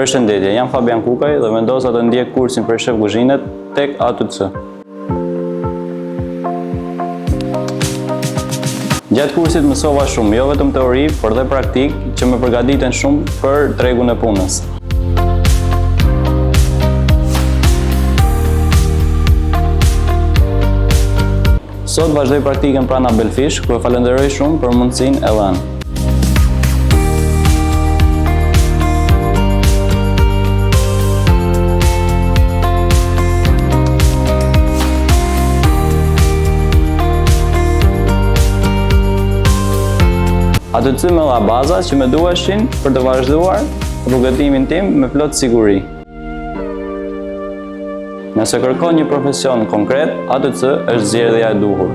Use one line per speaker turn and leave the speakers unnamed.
Përshëndetje, jam Fabian Kukaj dhe vendosa të ndjek kursin për shef kuzhinet tek ATC. Gjatë kursit mësova shumë, jo vetëm teori, por dhe praktik, që më përgatiten shumë për tregun e punës. Sot vazhdoj praktikën pranë Abelfish, ku e falenderoj shumë për mundësinë e dhënë. ATC më dha bazat që më duheshin për të vazhduar rrugëtimin tim me plot siguri. Nëse kërkon një profesion konkret, ATC është zgjedhja e duhur.